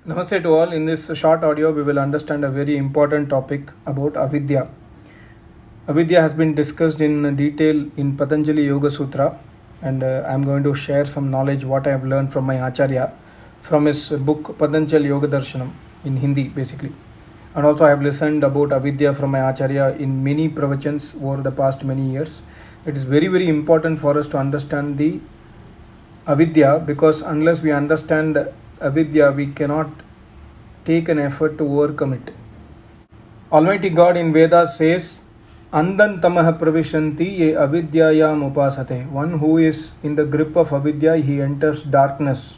Namaste to all. In this short audio, we will understand a very important topic about avidya. Avidya has been discussed in detail in Patanjali Yoga Sutra, and I am going to share some knowledge what I have learned from my Acharya from his book Patanjali Yoga Darshanam in Hindi basically. And also I have listened about avidya from my Acharya in many pravachans over the past many years. It is very important for us to understand the avidya, because unless we understand avidya, we cannot take an effort to overcome it. Almighty God in Vedas says, Andantamaha pravishanti ye avidyayam upasate. One who is in the grip of avidya, he enters darkness.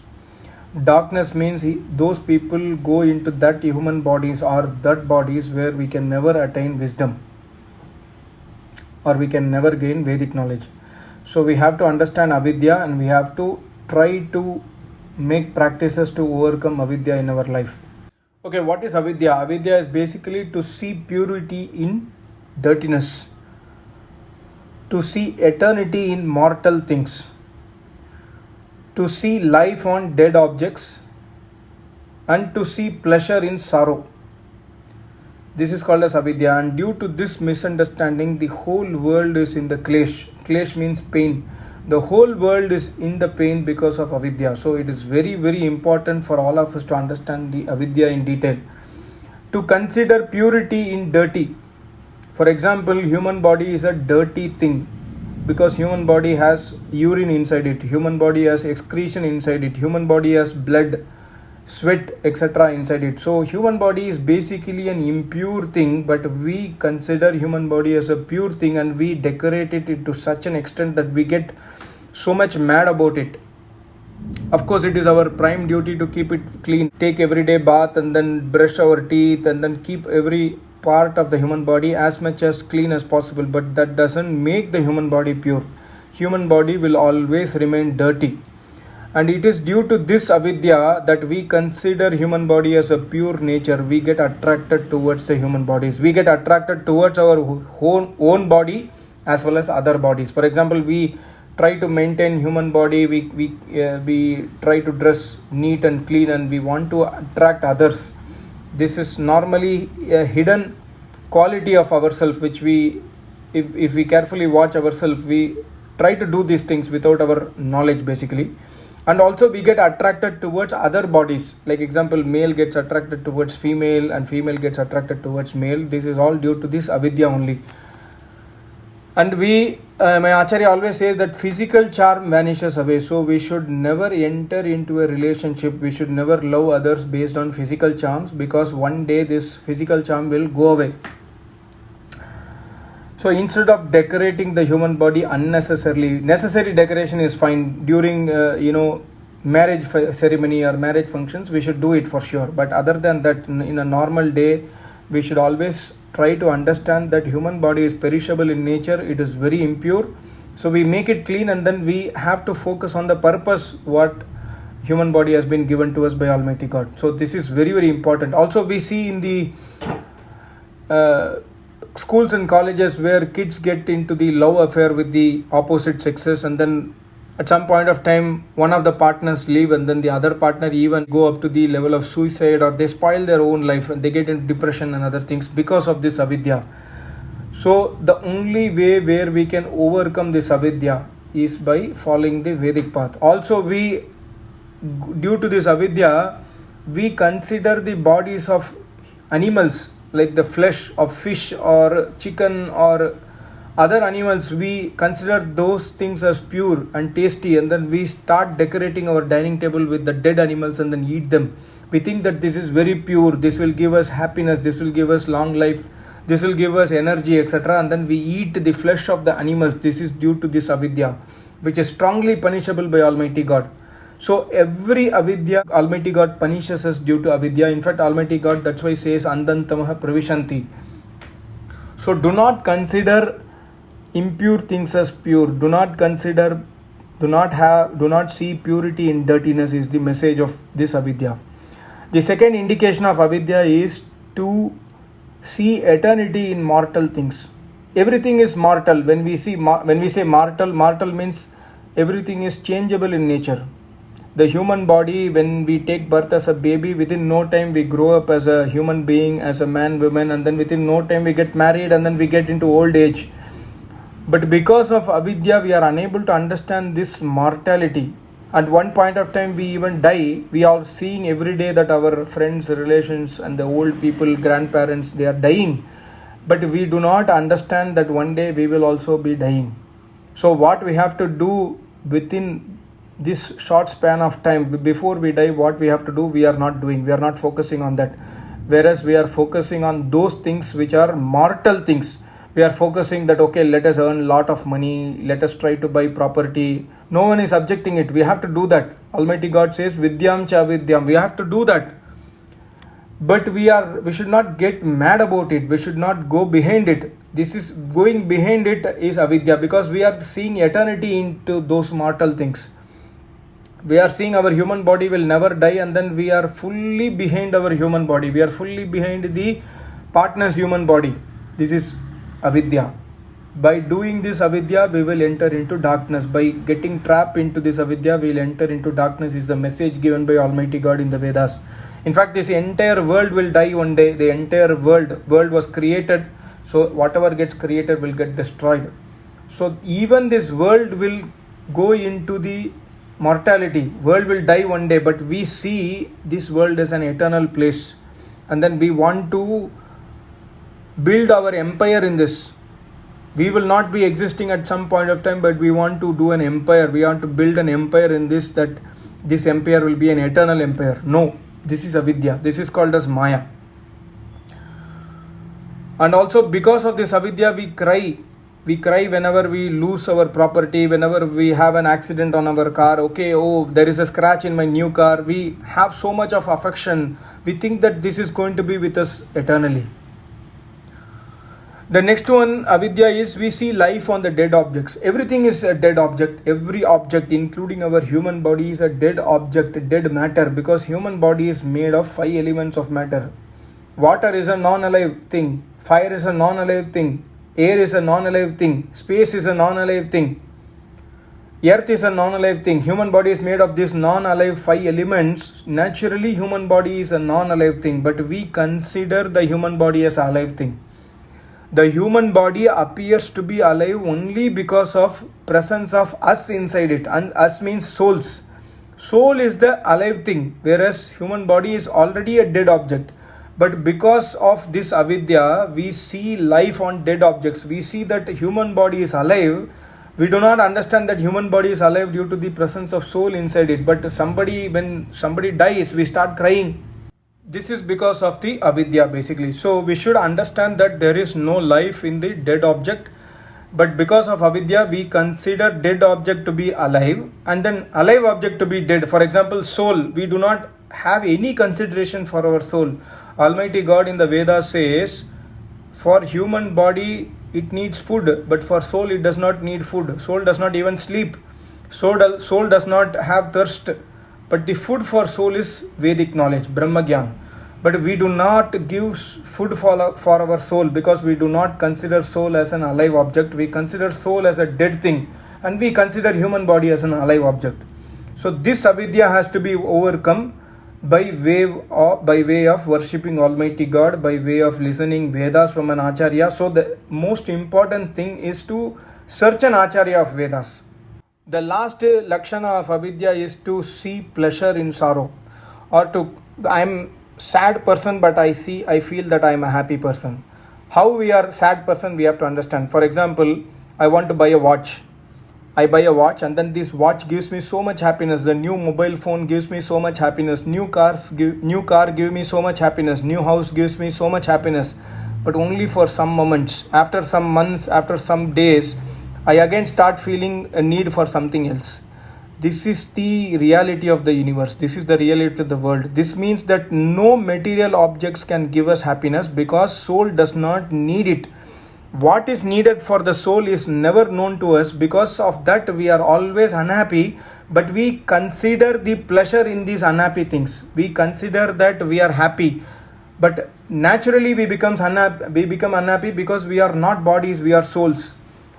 Darkness means those people go into that human bodies or that bodies where we can never attain wisdom or we can never gain Vedic knowledge. So we have to understand avidya and we have to try to make practices to overcome avidya in our life. Okay, what is avidya? Avidya is basically to see purity in dirtiness, to see eternity in mortal things, to see life on dead objects, and to see pleasure in sorrow. This is called as avidya, and due to this misunderstanding, the whole world is in the klesh. Klesh means pain. The whole world is in the pain because of avidya. So it is very important for all of us to understand the avidya in detail. To consider purity in dirty. For example, human body is a dirty thing because human body has urine inside it, human body has excretion inside it, human body has blood, sweat, etc. inside it. So human body is basically an impure thing, but we consider human body as a pure thing and we decorate it to such an extent that we get so much mad about it. Of course, it is our prime duty to keep it clean, take everyday bath and then brush our teeth and then keep every part of the human body as much as clean as possible, but that doesn't make the human body pure. Human body will always remain dirty. And it is due to this avidya that we consider human body as a pure nature. We get attracted towards the human bodies. We get attracted towards our own body as well as other bodies. For example, we try to maintain human body. We try to dress neat and clean, and we want to attract others. This is normally a hidden quality of ourselves, which if we carefully watch ourselves, we try to do these things without our knowledge basically. And also we get attracted towards other bodies. Like example, male gets attracted towards female and female gets attracted towards male. This is all due to this avidya only. And my Acharya always says that physical charm vanishes away. So we should never enter into a relationship. We should never love others based on physical charms, because one day this physical charm will go away. So instead of decorating the human body unnecessarily, necessary decoration is fine during marriage ceremony or marriage functions. We should do it for sure. But other than that, in a normal day, we should always try to understand that human body is perishable in nature. It is very impure. So we make it clean, and then we have to focus on the purpose what human body has been given to us by Almighty God. So this is very important. Also we see in the schools and colleges where kids get into the love affair with the opposite sexes, and then at some point of time one of the partners leave, and then the other partner even go up to the level of suicide, or they spoil their own life and they get into depression and other things because of this avidya. So the only way where we can overcome this avidya is by following the Vedic path. Also due to this avidya, we consider the bodies of animals, like the flesh of fish or chicken or other animals, we consider those things as pure and tasty, and then we start decorating our dining table with the dead animals and then eat them. We think that this is very pure, this will give us happiness, this will give us long life, this will give us energy, etc. And then we eat the flesh of the animals. This is due to this avidya, which is strongly punishable by Almighty God. So every avidya, Almighty God punishes us due to avidya. In fact, Almighty God, that's why says Andantamaha pravishanti. So do not consider impure things as pure. Do not see purity in dirtiness is the message of this avidya. The second indication of avidya is to see eternity in mortal things. Everything is mortal. When we say mortal means everything is changeable in nature. The human body, when we take birth as a baby, within no time we grow up as a human being, as a man, woman, and then within no time we get married, and then we get into old age. But because of avidya, we are unable to understand this mortality. At one point of time, we even die. We are seeing every day that our friends, relations, and the old people, grandparents, they are dying. But we do not understand that one day we will also be dying. So, what we have to do within this short span of time before we die, what we have to do, we are not doing. We are not focusing on that. Whereas we are focusing on those things which are mortal things. We are focusing that, okay, let us earn a lot of money, let us try to buy property. No one is objecting it. We have to do that. Almighty God says, Vidyam cha vidyam. We have to do that. But we should not get mad about it. We should not go behind it. This is going behind it is avidya, because we are seeing eternity into those mortal things. We are seeing our human body will never die, and then we are fully behind our human body. We are fully behind the partner's human body. This is avidya. By doing this avidya, we will enter into darkness. By getting trapped into this avidya, we will enter into darkness is the message given by Almighty God in the Vedas. In fact, this entire world will die one day. The entire world was created. So whatever gets created will get destroyed. So even this world will go into the mortality. World will die one day, but we see this world as an eternal place. And then we want to build our empire in this. We will not be existing at some point of time, but we want to do an empire. We want to build an empire in this, that this empire will be an eternal empire. No, this is avidya. This is called as maya. And also because of this avidya, we cry. We cry whenever we lose our property, whenever we have an accident on our car. Okay, oh, there is a scratch in my new car. We have so much of affection. We think that this is going to be with us eternally. The next one, avidya, is we see life on the dead objects. Everything is a dead object. Every object, including our human body, is a dead object, dead matter, because human body is made of 5 elements of matter. Water is a non-alive thing. Fire is a non-alive thing. Air is a non-alive thing. Space is a non-alive thing. Earth is a non-alive thing. Human body is made of these non-alive 5 elements. Naturally, human body is a non-alive thing, but we consider the human body as a alive thing. The human body appears to be alive only because of presence of us inside it. And us means souls. Soul is the alive thing, whereas human body is already a dead object. But because of this avidya, we see life on dead objects. We see that human body is alive. We do not understand that human body is alive due to the presence of soul inside it. But when somebody dies, we start crying. This is because of the avidya basically. So we should understand that there is no life in the dead object. But because of avidya, we consider dead object to be alive and then alive object to be dead. For example, soul. We do not have any consideration for our soul. Almighty God in the Vedas says, for human body it needs food, but for soul it does not need food. Soul does not even sleep. Soul does not have thirst. But the food for soul is Vedic knowledge, Brahma Gyan. But we do not give food for our soul because we do not consider soul as an alive object. We consider soul as a dead thing, and we consider human body as an alive object. So this avidya has to be overcome by way of worshipping Almighty God, by way of listening Vedas from an Acharya. So the most important thing is to search an Acharya of Vedas. The last lakshana of avidya is to see pleasure in sorrow, or I am sad person but I feel that I am a happy person. How we are sad person, we have to understand. For example, I want to buy a watch. I buy a watch and then this watch gives me so much happiness. The new mobile phone gives me so much happiness. New car give me so much happiness. New house gives me so much happiness. But only for some moments. After some months, after some days, I again start feeling a need for something else. This is the reality of the universe. This is the reality of the world. This means that no material objects can give us happiness because soul does not need it. What is needed for the soul is never known to us. Because of that, we are always unhappy, but we consider the pleasure in these unhappy things. We consider that we are happy, but naturally we become unhappy because we are not bodies, we are souls.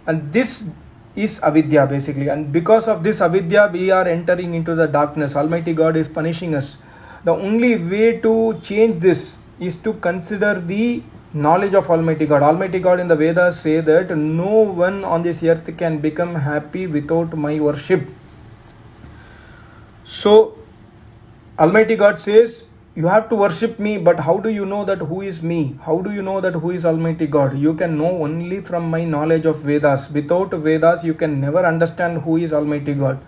And this is avidya basically, and because of this avidya we are entering into the darkness. Almighty God is punishing us. The only way to change this is to consider the knowledge of Almighty God. Almighty God in the Vedas say that no one on this earth can become happy without my worship. So Almighty God says you have to worship me, but how do you know that who is me? How do you know that who is Almighty God? You can know only from my knowledge of Vedas. Without Vedas you can never understand who is Almighty God.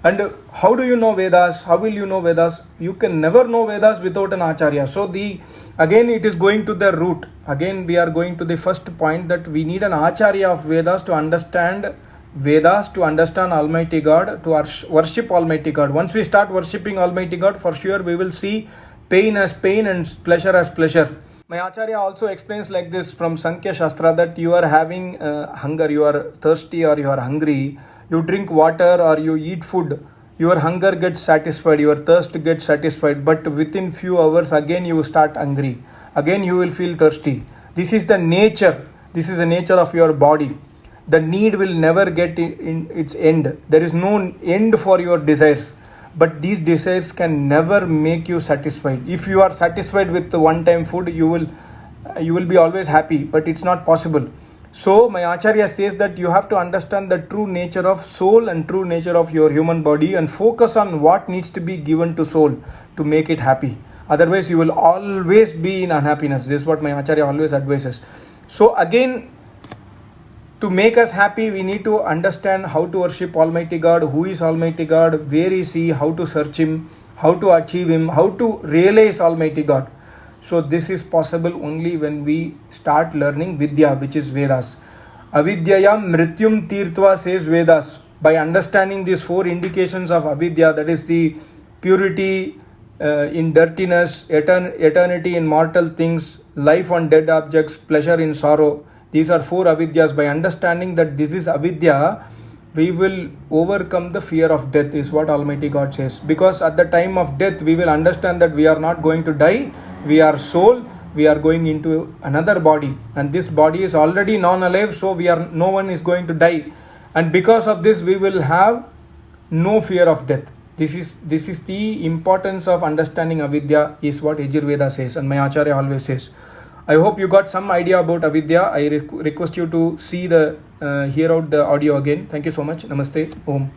And how do you know Vedas? How will you know Vedas? You can never know Vedas without an Acharya. So again it is going to the root. Again we are going to the first point, that we need an Acharya of Vedas to understand Vedas, to understand Almighty God, to worship Almighty God. Once we start worshipping Almighty God, for sure we will see pain as pain and pleasure as pleasure. My Acharya also explains like this from Sankhya Shastra, that you are having hunger, you are thirsty or you are hungry, you drink water or you eat food, your hunger gets satisfied, your thirst gets satisfied, but within few hours again you start hungry, again you will feel thirsty. This is the nature of your body. The need will never get in its end. There is no end for your desires, but these desires can never make you satisfied. If you are satisfied with the one time food, you will be always happy, but it's not possible. So my Acharya says that you have to understand the true nature of soul and true nature of your human body, and focus on what needs to be given to soul to make it happy. Otherwise you will always be in unhappiness. This is what my Acharya always advises. So again, to make us happy, we need to understand how to worship Almighty God, who is Almighty God, where is He, how to search Him, how to achieve Him, how to realize Almighty God. So this is possible only when we start learning Vidya, which is Vedas. Avidyayam mrityum tirtva, says Vedas. By understanding these four indications of avidya, that is the purity in dirtiness, eternity in mortal things, life on dead objects, pleasure in sorrow. These are four avidyas. By understanding that this is avidya, we will overcome the fear of death, is what Almighty God says. Because at the time of death, we will understand that we are not going to die. We are soul. We are going into another body. And this body is already non-alive, so no one is going to die. And because of this, we will have no fear of death. This is the importance of understanding avidya, is what Yajurveda says, and my Acharya always says. I hope you got some idea about avidya. I request you to hear out the audio again. Thank you so much. Namaste. Om.